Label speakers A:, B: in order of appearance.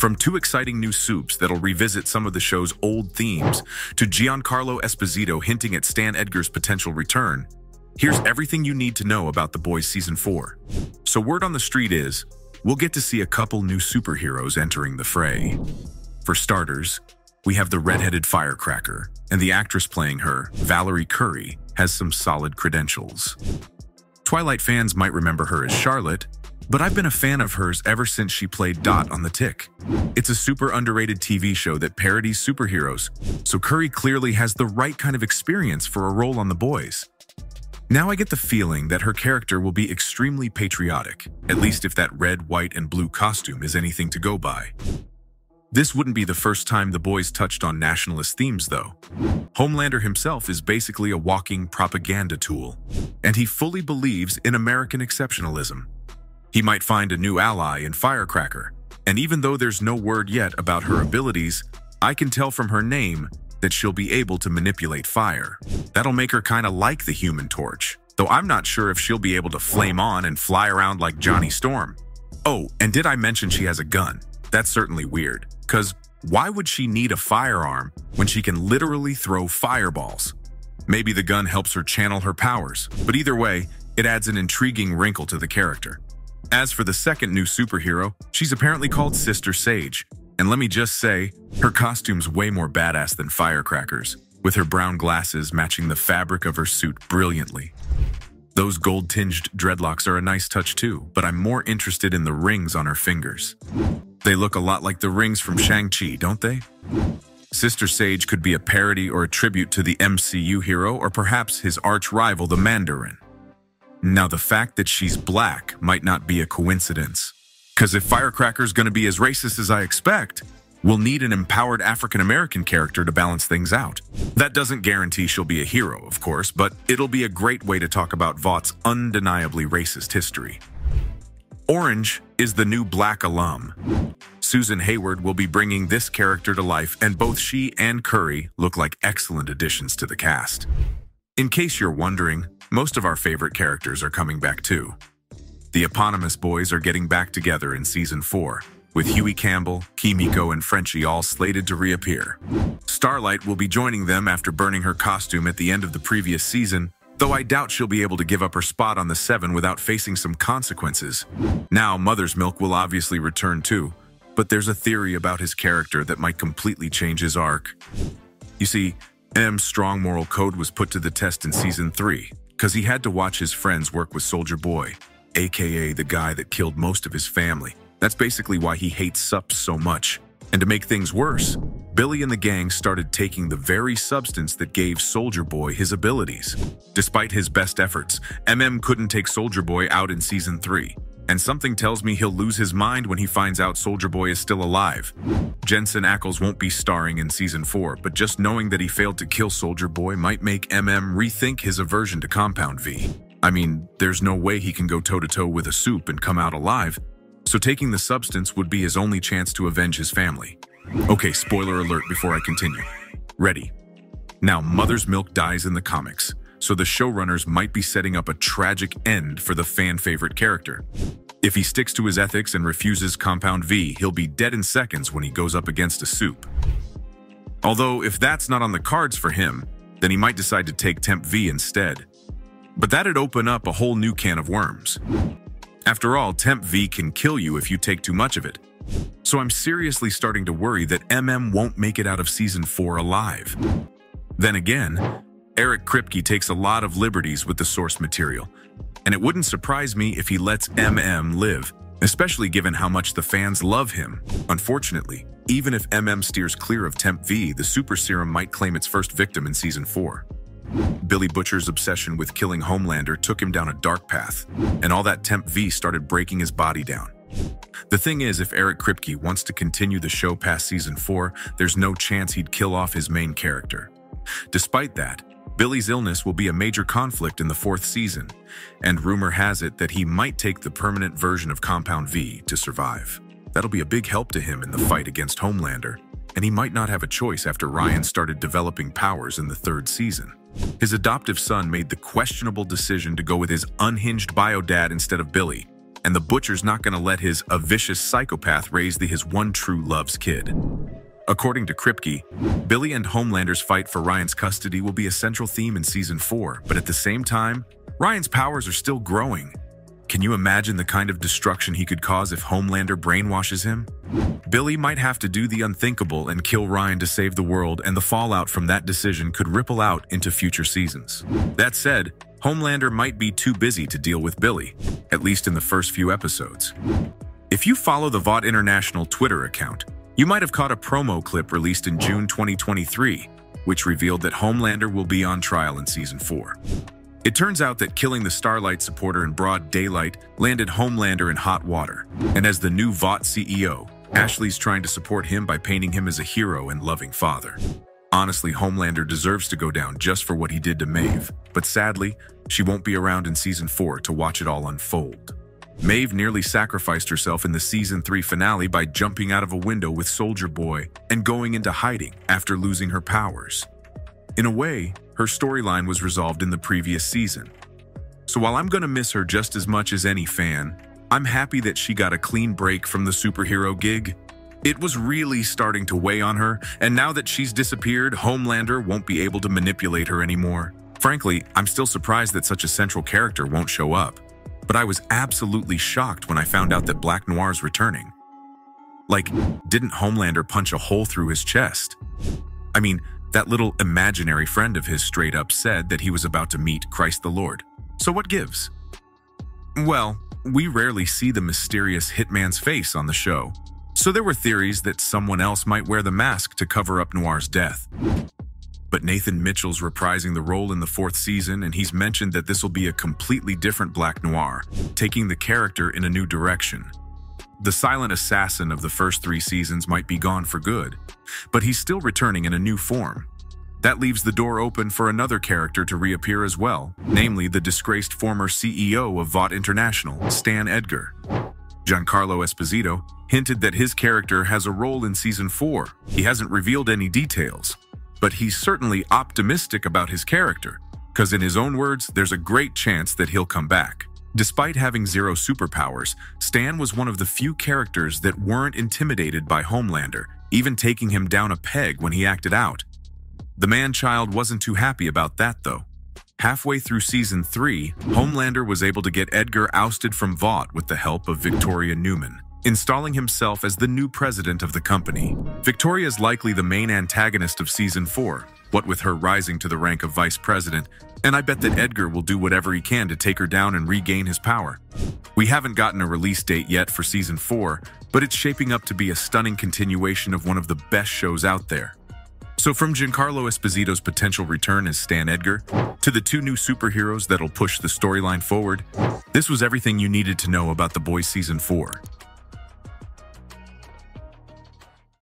A: From two exciting new soups that'll revisit some of the show's old themes, to Giancarlo Esposito hinting at Stan Edgar's potential return, here's everything you need to know about The Boys Season 4. So word on the street is, we'll get to see a couple new superheroes entering the fray. For starters, we have the red-headed firecracker, and the actress playing her, Valerie Curry, has some solid credentials. Twilight fans might remember her as Charlotte, but I've been a fan of hers ever since she played Dot on The Tick. It's a super underrated TV show that parodies superheroes, so Curry clearly has the right kind of experience for a role on The Boys. Now I get the feeling that her character will be extremely patriotic, at least if that red, white, and blue costume is anything to go by. This wouldn't be the first time The Boys touched on nationalist themes, though. Homelander himself is basically a walking propaganda tool, and he fully believes in American exceptionalism. He might find a new ally in Firecracker, and even though there's no word yet about her abilities, I can tell from her name that she'll be able to manipulate fire. That'll make her kinda like the Human Torch, though I'm not sure if she'll be able to flame on and fly around like Johnny Storm. Oh, and did I mention she has a gun? That's certainly weird, 'cause why would she need a firearm when she can literally throw fireballs? Maybe the gun helps her channel her powers, but either way, it adds an intriguing wrinkle to the character. As for the second new superhero, she's apparently called Sister Sage, and let me just say, her costume's way more badass than Firecracker's, with her brown glasses matching the fabric of her suit brilliantly. Those gold-tinged dreadlocks are a nice touch too, but I'm more interested in the rings on her fingers. They look a lot like the rings from Shang-Chi, don't they? Sister Sage could be a parody or a tribute to the MCU hero, or perhaps his arch-rival, the Mandarin. Now, the fact that she's black might not be a coincidence, because if Firecracker's gonna be as racist as I expect, we'll need an empowered African-American character to balance things out. That doesn't guarantee she'll be a hero, of course, but it'll be a great way to talk about Vought's undeniably racist history. Orange is the new black alum. Susan Hayward will be bringing this character to life, and both she and Curry look like excellent additions to the cast. In case you're wondering, most of our favorite characters are coming back too. The eponymous boys are getting back together in Season 4, with Huey Campbell, Kimiko, and Frenchie all slated to reappear. Starlight will be joining them after burning her costume at the end of the previous season, though I doubt she'll be able to give up her spot on the Seven without facing some consequences. Now, Mother's Milk will obviously return too, but there's a theory about his character that might completely change his arc. You see, M's strong moral code was put to the test in Season 3, because he had to watch his friends work with Soldier Boy, aka the guy that killed most of his family. That's basically why he hates Sups so much. And to make things worse, Billy and the gang started taking the very substance that gave Soldier Boy his abilities. Despite his best efforts, couldn't take Soldier Boy out in Season 3. And something tells me he'll lose his mind when he finds out Soldier Boy is still alive. Jensen Ackles won't be starring in Season 4, but just knowing that he failed to kill Soldier Boy might make rethink his aversion to Compound V. I mean, there's no way he can go toe-to-toe with a soup and come out alive, so taking the substance would be his only chance to avenge his family. Okay, spoiler alert before I continue. Ready. Now, Mother's Milk dies in the comics, so the showrunners might be setting up a tragic end for the fan-favorite character. If he sticks to his ethics and refuses Compound V, he'll be dead in seconds when he goes up against a soup. Although, if that's not on the cards for him, then he might decide to take Temp V instead. But that'd open up a whole new can of worms. After all, Temp V can kill you if you take too much of it. So I'm seriously starting to worry that won't make it out of Season 4 alive. Then again, Eric Kripke takes a lot of liberties with the source material, and it wouldn't surprise me if he lets live, especially given how much the fans love him. Unfortunately, even if steers clear of Temp V, the super serum might claim its first victim in Season 4. Billy Butcher's obsession with killing Homelander took him down a dark path, and all that Temp V started breaking his body down. The thing is, if Eric Kripke wants to continue the show past Season 4, there's no chance he'd kill off his main character. Despite that, Billy's illness will be a major conflict in the 4th season, and rumor has it that he might take the permanent version of Compound V to survive. That'll be a big help to him in the fight against Homelander, and he might not have a choice after Ryan started developing powers in the 3rd season. His adoptive son made the questionable decision to go with his unhinged bio dad instead of Billy, and the Butcher's not going to let a vicious psychopath raise his one true love's kid. According to Kripke, Billy and Homelander's fight for Ryan's custody will be a central theme in Season 4, but at the same time, Ryan's powers are still growing. Can you imagine the kind of destruction he could cause if Homelander brainwashes him? Billy might have to do the unthinkable and kill Ryan to save the world, and the fallout from that decision could ripple out into future seasons. That said, Homelander might be too busy to deal with Billy, at least in the first few episodes. If you follow the VOD International Twitter account, you might have caught a promo clip released in June 2023, which revealed that Homelander will be on trial in Season 4. It turns out that killing the Starlight supporter in broad daylight landed Homelander in hot water, and as the new VOT CEO, Ashley's trying to support him by painting him as a hero and loving father. Honestly, Homelander deserves to go down just for what he did to Maeve, but sadly, she won't be around in Season 4 to watch it all unfold. Maeve nearly sacrificed herself in the Season 3 finale by jumping out of a window with Soldier Boy and going into hiding after losing her powers. In a way, her storyline was resolved in the previous season. So while I'm gonna miss her just as much as any fan, I'm happy that she got a clean break from the superhero gig. It was really starting to weigh on her, and now that she's disappeared, Homelander won't be able to manipulate her anymore. Frankly, I'm still surprised that such a central character won't show up. But I was absolutely shocked when I found out that Black Noir's returning. Like, didn't Homelander punch a hole through his chest? I mean, that little imaginary friend of his straight up said that he was about to meet Christ the Lord. So what gives? Well, we rarely see the mysterious hitman's face on the show, so there were theories that someone else might wear the mask to cover up Noir's death. But Nathan Mitchell's reprising the role in the 4th season, and he's mentioned that this will be a completely different Black Noir, taking the character in a new direction. The silent assassin of the first 3 seasons might be gone for good, but he's still returning in a new form. That leaves the door open for another character to reappear as well, namely the disgraced former CEO of VOT International, Stan Edgar. Giancarlo Esposito hinted that his character has a role in Season 4. He hasn't revealed any details, but he's certainly optimistic about his character, because in his own words, there's a great chance that he'll come back. Despite having 0 superpowers, Stan was one of the few characters that weren't intimidated by Homelander, even taking him down a peg when he acted out. The man-child wasn't too happy about that, though. Halfway through Season 3, Homelander was able to get Edgar ousted from VOT with the help of Victoria Newman, installing himself as the new president of the company. Victoria is likely the main antagonist of Season 4, what with her rising to the rank of vice president, and I bet that Edgar will do whatever he can to take her down and regain his power. We haven't gotten a release date yet for Season 4, but it's shaping up to be a stunning continuation of one of the best shows out there. So from Giancarlo Esposito's potential return as Stan Edgar, to the 2 new superheroes that'll push the storyline forward, this was everything you needed to know about The Boys Season 4.